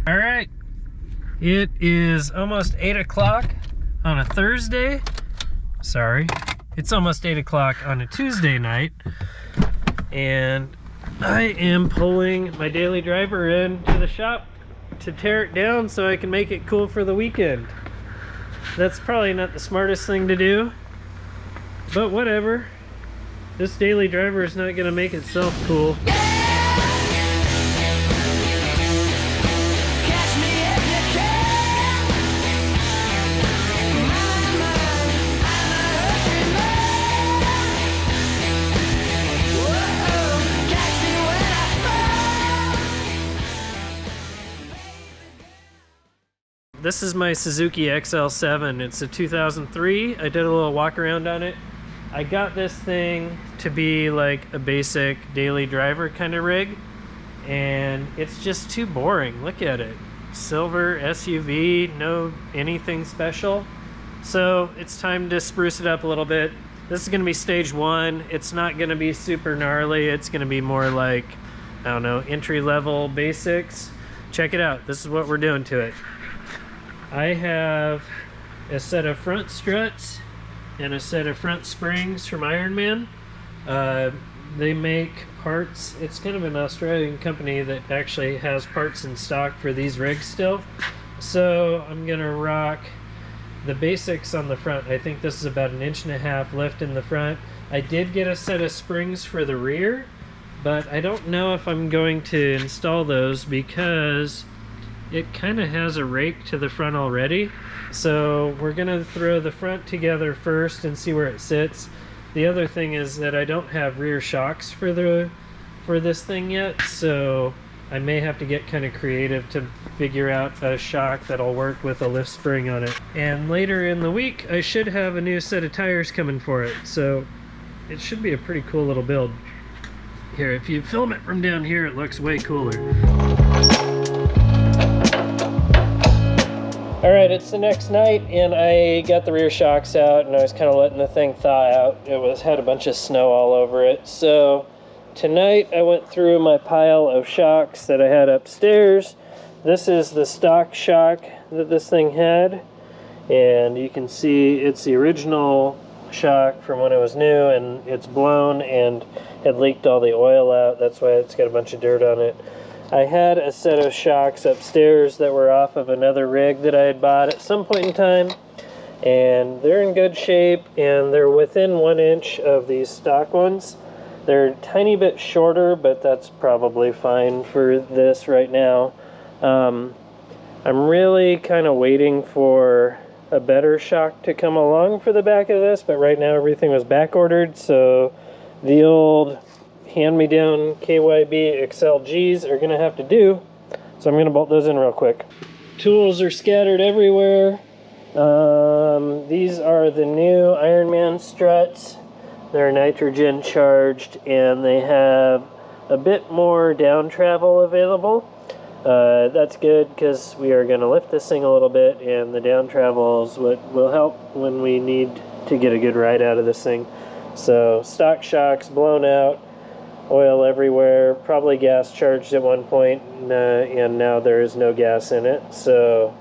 All right, it is almost 8 o'clock on a Thursday. Sorry, it's almost 8 o'clock on a Tuesday night, and I am pulling my daily driver in to the shop to tear it down so I can make it cool for the weekend. That's probably not the smartest thing to do, but whatever. This daily driver is not going to make itself cool. This is my Suzuki Xl-7. It's a 2003. I did a little walk around on it. I got this thing to be like a basic daily driver kind of rig, and it's just too boring. Look at it. Silver SUV, no anything special. So it's time to spruce it up a little bit. This is gonna be stage one. It's not gonna be super gnarly. It's gonna be more like, I don't know, entry-level basics. Check it out. This is what we're doing to it. I have a set of front struts and a set of front springs from Ironman. They make parts. It's kind of an Australian company that actually has parts in stock for these rigs still. So I'm gonna rock the basics on the front. I think this is about 1.5 inch lift in the front. I did get a set of springs for the rear, but I don't know if I'm going to install those because it kind of has a rake to the front already. So we're gonna throw the front together first and see where it sits. The other thing is that I don't have rear shocks for this thing yet, so I may have to get kind of creative to figure out a shock that'll work with a lift spring on it. And later in the week I should have a new set of tires coming for it, so it should be a pretty cool little build. Here, if you film it from down here, it looks way cooler. Alright, it's the next night, and I got the rear shocks out, and I was kind of letting the thing thaw out. It had a bunch of snow all over it. So tonight I went through my pile of shocks that I had upstairs. This is the stock shock that this thing had, and you can see it's the original shock from when it was new, and it's blown and had leaked all the oil out. That's why it's got a bunch of dirt on it. I had a set of shocks upstairs that were off of another rig that I had bought at some point in time, and they're in good shape, and they're within 1 inch of these stock ones. They're a tiny bit shorter, but that's probably fine for this right now. I'm really kind of waiting for a better shock to come along for the back of this, but right now everything was back ordered, so the old hand-me-down KYB XLGs are gonna have to do, so I'm gonna bolt those in real quick. Tools are scattered everywhere. These are the new Ironman struts. They're nitrogen charged, and they have a bit more down travel available. That's good because we are gonna lift this thing a little bit, and the down travel is what will help when we need to get a good ride out of this thing. So stock shocks blown out, oil everywhere, probably gas charged at one point, and now there is no gas in it, so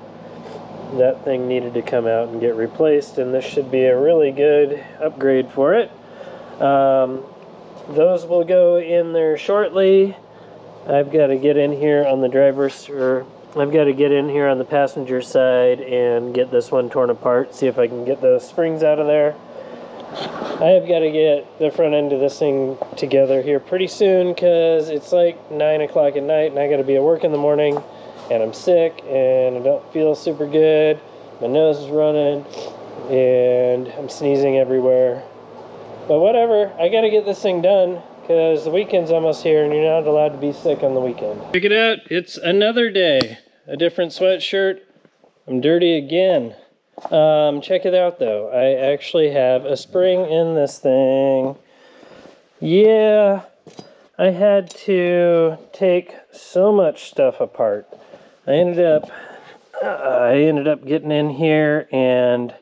that thing needed to come out and get replaced, and this should be a really good upgrade for it. Those will go in there shortly. I've got to get in here on the I've got to get in here on the passenger side and get this one torn apart, see if I can get those springs out of there. I have got to get the front end of this thing together here pretty soon because it's like 9 o'clock at night and I got to be at work in the morning, and I'm sick and I don't feel super good. My nose is running and I'm sneezing everywhere. But whatever, I got to get this thing done because the weekend's almost here and you're not allowed to be sick on the weekend. Check it out, it's another day. A different sweatshirt. I'm dirty again. Check it out though. I actually have a spring in this thing. Yeah, I had to take so much stuff apart. I ended up getting in here, and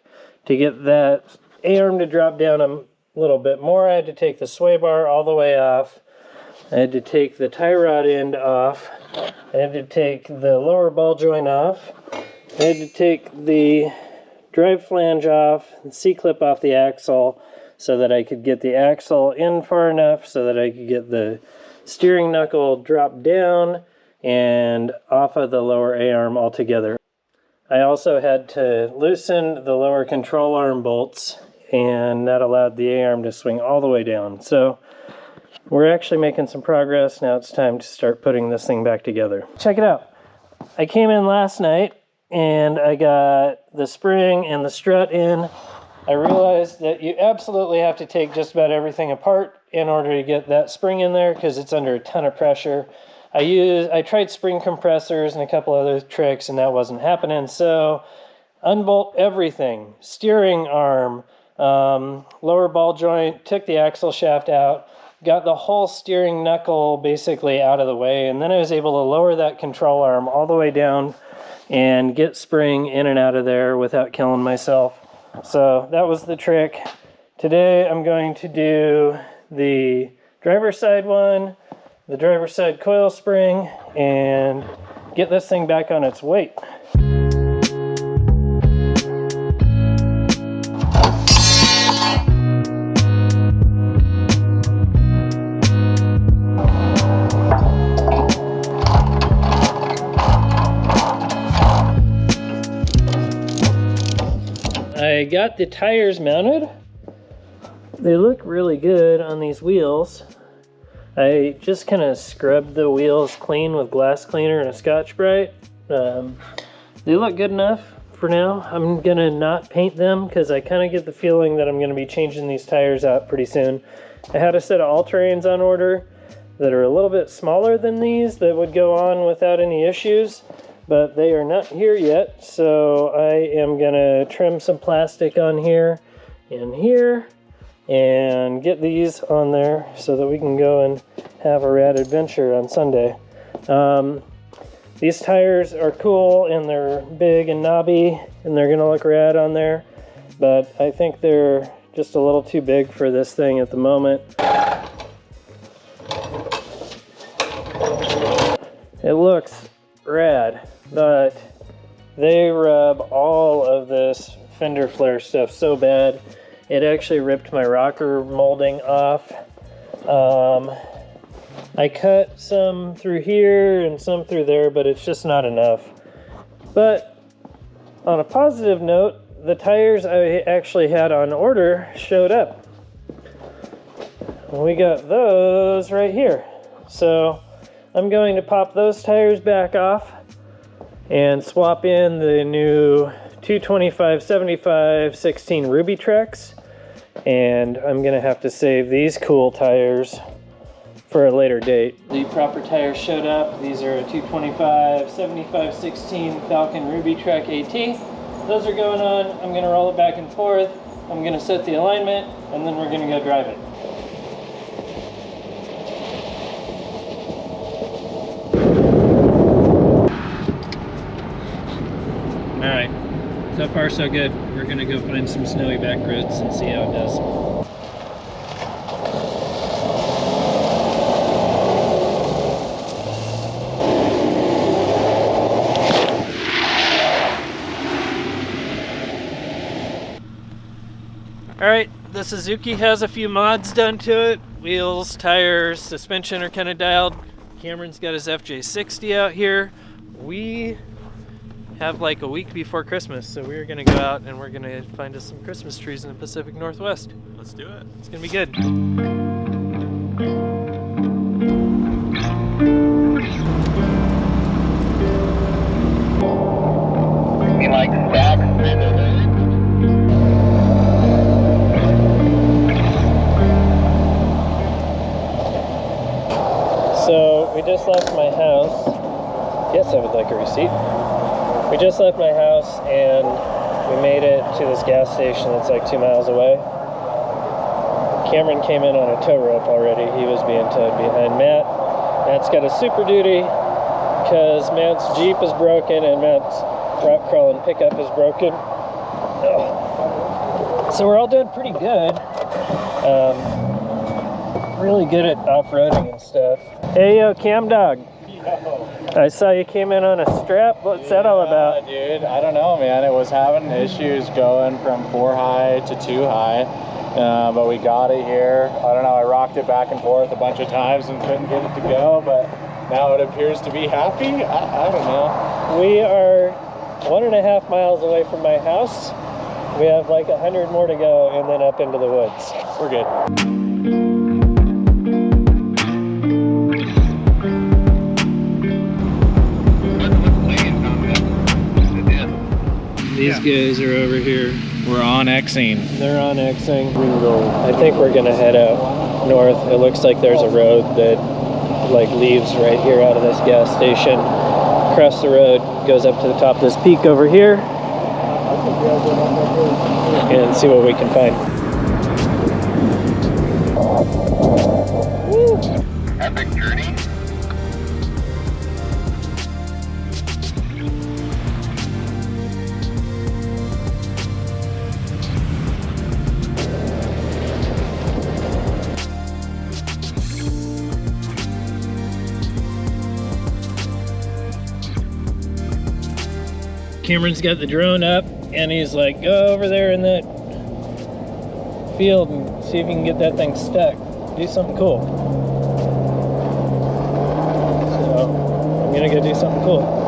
to get that A-arm to drop down a little bit more, I had to take the sway bar all the way off. I had to take the tie rod end off. I had to take the lower ball joint off. I had to take the drive flange off, the C-clip off the axle, so that I could get the axle in far enough so that I could get the steering knuckle dropped down and off of the lower A-arm altogether. I also had to loosen the lower control arm bolts, and that allowed the A-arm to swing all the way down. So we're actually making some progress. Now it's time to start putting this thing back together. Check it out. I came in last night and I got the spring and the strut in. I realized that you absolutely have to take just about everything apart in order to get that spring in there because it's under a ton of pressure. I tried spring compressors and a couple other tricks and that wasn't happening. So unbolt everything, steering arm, lower ball joint, took the axle shaft out, got the whole steering knuckle basically out of the way, and then I was able to lower that control arm all the way down and get spring in and out of there without killing myself. So that was the trick. Today I'm going to do the driver's side one, the driver's side coil spring, and get this thing back on its weight. I got the tires mounted. They look really good on these wheels. I just kind of scrubbed the wheels clean with glass cleaner and a Scotch-Brite. They look good enough for now. I'm gonna not paint them because I kind of get the feeling that I'm gonna be changing these tires out pretty soon. I had a set of all-terrains on order that are a little bit smaller than these that would go on without any issues, but they are not here yet, so I am gonna trim some plastic on here and here and get these on there so that we can go and have a rad adventure on Sunday. These tires are cool and they're big and knobby and they're gonna look rad on there, but I think they're just a little too big for this thing at the moment. It looks rad, but they rub all of this fender flare stuff so bad. It actually ripped my rocker molding off. I cut some through here and some through there, but it's just not enough. But on a positive note, the tires I actually had on order showed up. We got those right here. So I'm going to pop those tires back off and swap in the new 225/75 16 Rubitreks, and I'm gonna have to save these cool tires for a later date. The proper tires showed up. These are a 225/75 16 Falken Rubitrek AT. Those are going on. I'm gonna roll it back and forth. I'm gonna set the alignment, and then we're gonna go drive it. Alright, so far so good. We're gonna go find some snowy back roads and see how it does. Alright, the Suzuki has a few mods done to it. Wheels, tires, suspension are kind of dialed. Cameron's got his FJ60 out here. We have like a week before Christmas, so we're gonna go out and we're gonna find us some Christmas trees in the Pacific Northwest. Let's do it. It's gonna be good. You like stacks? So we just left my house. Yes, I would like a receipt. We just left my house and we made it to this gas station that's like 2 miles away. Cameron came in on a tow rope already. He was being towed behind Matt. Matt's got a Super Duty because Matt's Jeep is broken and Matt's rock crawling pickup is broken. Ugh. So we're all doing pretty good. really good at off-roading and stuff. Hey, yo, Cam Dog. Yo. I saw you came in on a strap. What's that all about? Dude, I don't know, man. It was having issues going from 4 high to 2 high, but we got it here. I don't know, I rocked it back and forth a bunch of times and couldn't get it to go, but now it appears to be happy. I don't know. We are 1.5 miles away from my house. We have like 100 more to go and then up into the woods. We're good. These guys are over here. We're on Xing. They're on Xing. I think we're gonna head out north. It looks like there's a road that like leaves right here out of this gas station. Across the road, goes up to the top of this peak over here. And see what we can find. Epic journey. Cameron's got the drone up and he's like, go over there in that field and see if you can get that thing stuck. Do something cool. So I'm gonna go do something cool.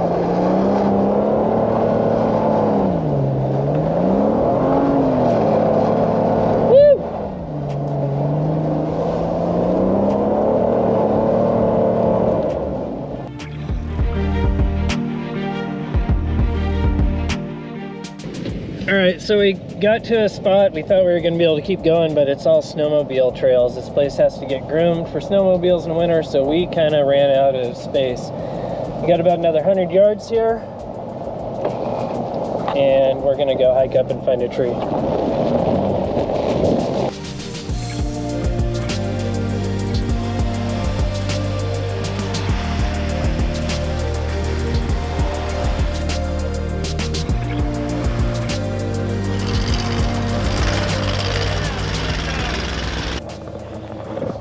Alright, so we got to a spot. We thought we were going to be able to keep going, but it's all snowmobile trails. This place has to get groomed for snowmobiles in the winter, so we kind of ran out of space. We got about another 100 yards here, and we're going to go hike up and find a tree.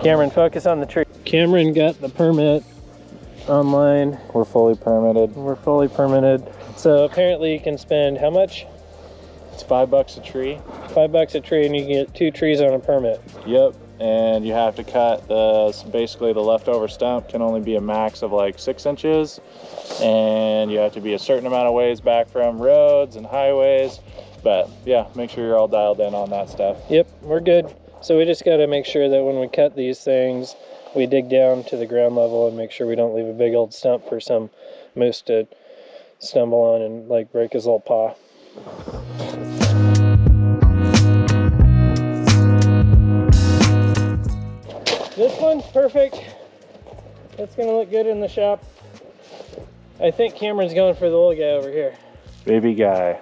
Cameron, focus on the tree. Cameron got the permit online. We're fully permitted. We're fully permitted. So apparently you can spend how much? It's $5 a tree. $5 a tree and you can get 2 trees on a permit. Yep, and you have to cut basically the leftover stump can only be a max of like 6 inches, and you have to be a certain amount of ways back from roads and highways. But yeah, make sure you're all dialed in on that stuff. Yep, we're good. So we just got to make sure that when we cut these things, we dig down to the ground level and make sure we don't leave a big old stump for some moose to stumble on and like break his little paw. This one's perfect. That's gonna look good in the shop. I think Cameron's going for the little guy over here. Baby guy.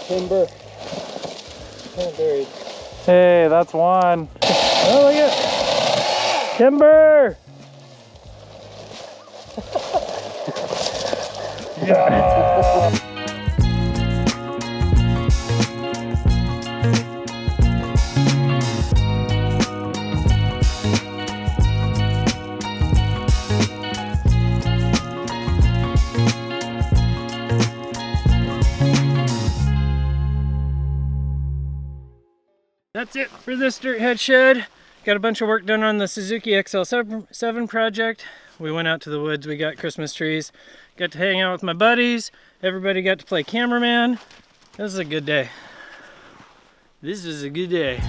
Timber. Kind of buried. Hey, that's one. Oh, look at timber. Yeah. That's it for this dirt head shed. Got a bunch of work done on the Suzuki Xl-7 project. We went out to the woods, we got Christmas trees, got to hang out with my buddies, everybody got to play cameraman. This was a good day. This was a good day.